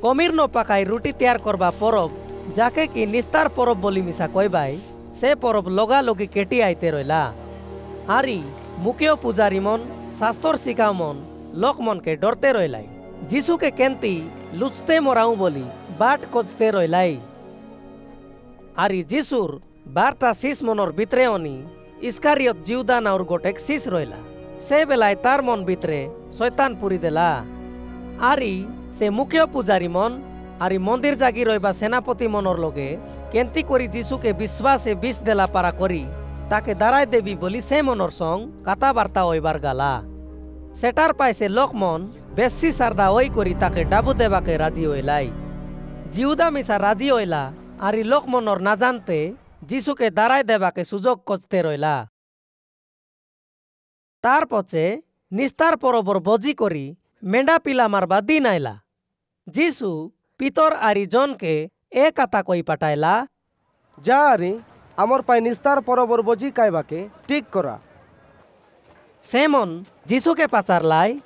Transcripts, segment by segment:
कमिर न पाकाई रुटी तैयार करबा परब जाके कि निस्तार परब बोली मिसा कहबाई से परब लगा लगी केटी आईते रहिला। आरी मुख्य पुजारी मन शास्त्र शिखा मन लोक मन के डरते रहिलाई। जीसु के केंती लुचते मराऊ बोली बाट खोजते रहिलाई। आरी जीसुर 12टा शिष मनर भितरे अनी इस्कारियत जिउदा नाउर गोटेक शिष रहिला। से बेलाय तार मन भितरे शैतान पुरी देला। आरी से मुख्य पुजारी मन आरी मंदिर जागी रहिबा सेनापति मनर लगे केंती करी जीसु के विश्वासे विष देला पारा करी ताके दाराय देवी बोली से मनर संग कथाबार्ता हইবার गाला। सेटार पाय से लोक मन बेसी सारदा ओई करी ताके डाबू देबाके राजी हইলাই। जिउदा मिसा राजी हইলা। आरी लोक मनर ना जानते जीसु के दाराय देबाके सुजोग खोजते रहिला। तार पछे निस्तार परबर बजी करी मेंढा पिला मारबा दिन आइला। जीसु पितर आरी जन के ए कथा कई पाठाइला, जा आरी आमर पाई निस्तार परबर बजी कायबाके ठीक करा। सेमन जीसु के पाचारलाई,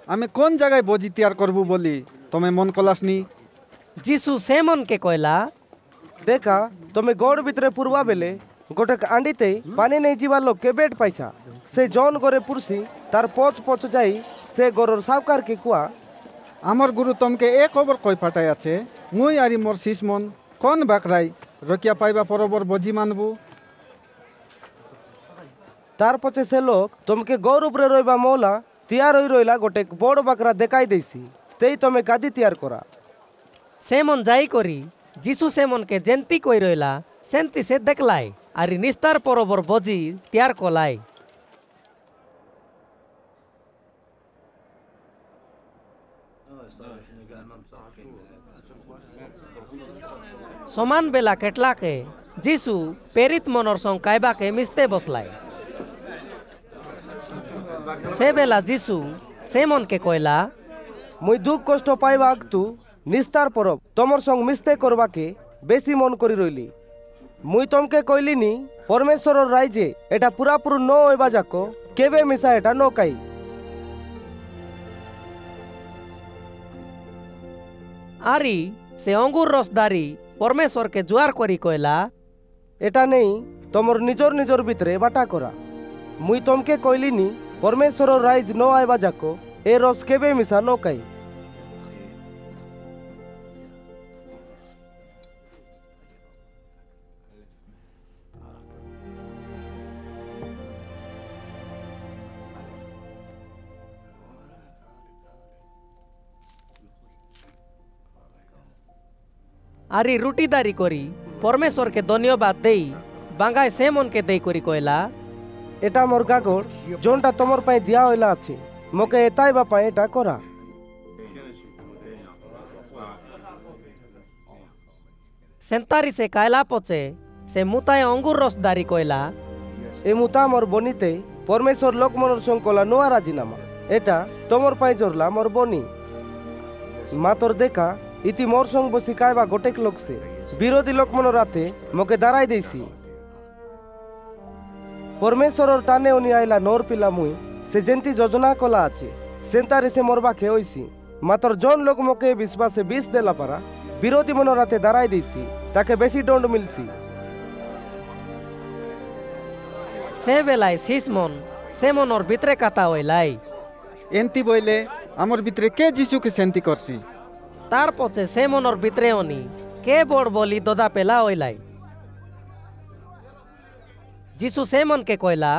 आमे कोन जगह बजी तैयार करबू बोली तमे मन कलासनी। जीसु सेमन के कहला, देखा तमे गड़ भितरे पूर्वा बेले गोटेक आंडीते पानी नहीं जीवा लोग के बेट पैसा से जौन गरे पुरसी तार पच पच जाई से गरर सावकार के कुआ आमर गुरु तमके एक खबर कई पाठाई आछे मुई आरी मोर शिष मन कोन बाकराई रकिया पाइबा परबर बजी मानबू। तार पछे से लोग तमके गौर उपरे रहिबा मौला तैयार होई रहिला गोटेक बड़ बाकरा देखाई देसी तेई तमे गादी तैयार करा। सेमन जाई करी जीसु सेमन के जेंती कई रहिला सेंती से देखलाई आरी निस्तार परबर बजी तैयार कलाई। समान बेला केटला के जीसु प्रेरित मनर संग कायबा के मिस्ते बसलाई। से बेला जीसु सेमन के कहला, मुई दुख कष्ट पाइबा तू निस्तार परब तमर संग मिस्ते करबा के बेसी मन करी रहिली। मुई तमके कहलिनी परमेश्वर राइजे एटा पूरापूरी न होइबा जाको केबे मिसा एटा न काई। आरी से अंगुर रसदारी परमेश्वर के जुआर करी कहला, एटा नहीं तमर निजर निजर भितरे बाटा करा। मुई तमके कहलिनी परमेश्वर राइज न आइबा जाको ए रस केबे मिसा न काई। आरी रुटीदारी करी परमेश्वर के धन्यवाद देई बांगाय सेमन के देई करी कहला, एटा मोर गागड़ जोनटा तमर पाई दिया होइला अछि मोके एताइबा पाई एटा करा। सेंतारी से कायला पचे से मुताय अंगुर रसदारी कहला, ए मुता मोर बनिते परमेश्वर लोक मनर संग कला नोआ राजीनामा एटा तमर पाई जोरला मोर बनी। मातर देखा इति मोर संग बसी कायबा गोटेक लोक से विरोधी लोक मनर राते मोके दाराई देसी। परमेश्वर टाने उनी आइला नोर पिला मुई से जेंती योजना कला आछे सेंतारी से मोर बाखे होइसी। मातर जौन लोक मोके विश्वास से विष देला पारा विरोधी मनर राते दाराई देसी ताके बेसी दंड मिलसी। से बेलाय शिषमन सेमनर भितरे कथा हইলাই। एंती बोले आमर भितरे के जीसु के सेंती करसी। तार पछे सेमनर भितरे अनी के बड़ बोली ददा पेला हইলাই। जीसु सेमन के कहला,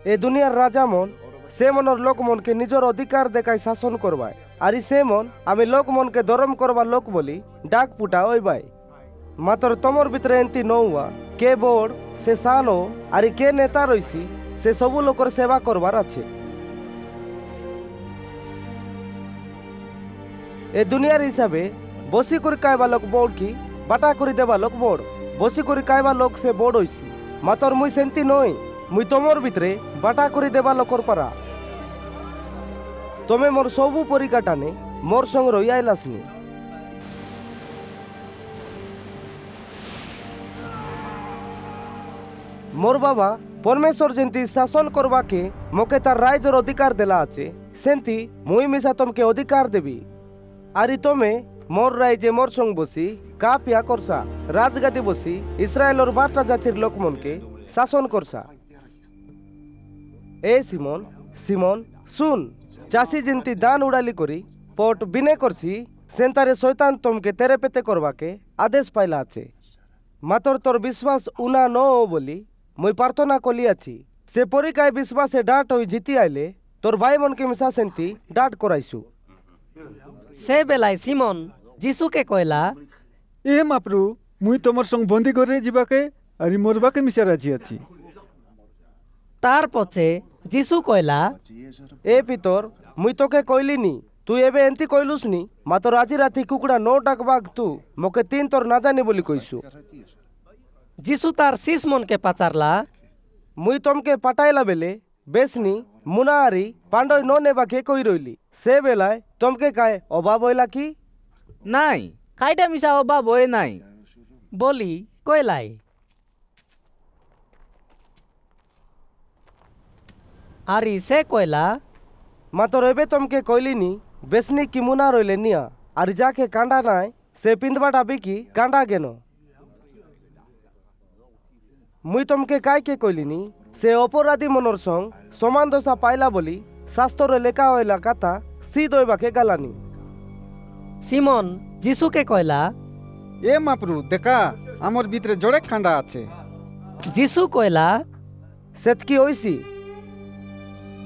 ए दुनियार राजा मन से मनर लोक मन के निजर अधिकार देखाई शासन करवाय आरी से मन आमी लोक मन के धर्म करवा लोक बोली डाक पुटा होइबाय। मातर तमर भितरे एंती न हुआ के बड़ से सानो आरी के नेता रइसी से सबु लोकर सेवा करवार आछे। ए दुनियार हिसाबे बसी करी कायबा लोक बड़ की बाटा करी देबा लोक बड़ बसी करी कायबा लोक से बड़ हइसी। मातर मुई सेंती नई मुई तमर भितरे बाटा करी देबा लोकर पारा। तमे मोर सबु परिकाटाने मोर संग रही आइलासनी। मोर बाबा परमेश्वर जेंती शासन करवा के मोके तार राइजर अधिकार देला आछे सेंती मुई मिसा तमके अधिकार देबी। आरी तमे মোর রাইজে মোর সঙ্গ বসি কা পিয়া করসা রাজগাদি বসি ইসরায়েলর 12টা জাতির লোকমনকে শাসন করসা। এ সিমন সিমন শুন, চাষি জিনতি দান উড়ালি করি পট বিনে করছি সেন্তারে শৈতান তোমকে তেরে পেতে করবাকে আদেশ পাইলা আছে। মাতর তোর বিশ্বাস উনা ন বলি মুই প্রার্থনা কলি আছি। সে পরীক্ষায় বিশ্বাসে ডাট হই জিতি আইলে তোর ভাই মনকে মিশা সেন্তি ডাট করাইছু। সে বেলায় সিমন যিশুকে কইলা, এ মাপ্রু মুই তোমার সঙ্গ বন্দি করে যাবাকে আর মরবাকে মিশা রাজি আছি। তার পছে যিশু কইলা, এ পিতর মুই তোকে কইলিনি তুই এবে এন্তি কইলুস নি মাতর আজি রাতি কুকুড়া নো ডাকবাক তু মোকে 3 তোর না জানি বলি কইছু। যিশু তার শিষ মনকে পাচারলা, মুই তমকে পাঠাইলা বেলে বেসনি মুনা আরি পাণ্ডই ন নেবাকে কই রইলি। সে বেলায় তমকে কায় অভাব হইলা কি? নাই, খাইটা মিশা অভাব হয় নাই। বলি কইলাই। আরি সে কইলা, মাতর এবে তমকে কইলিনি বেসনি কি মুনা রইলে নিয়া আর যাকে কাঁডা নাই সে পিন্দবাটা বিকি কাঁডা কেন? মুই তমকে কাইকে কইলিনি সে অপরাধী মনর সঙ্গ সমান দশা পাইলা বলি শাস্ত্রে লেখা হইলা কথা সি দইবাকে গালানি। সিমন যিশুকে কইলা, এ মাপ্রু দেখা আমার ভিতরে জড়ে খান্ডা আছে। যিশু কইলা, সেতকি হইছি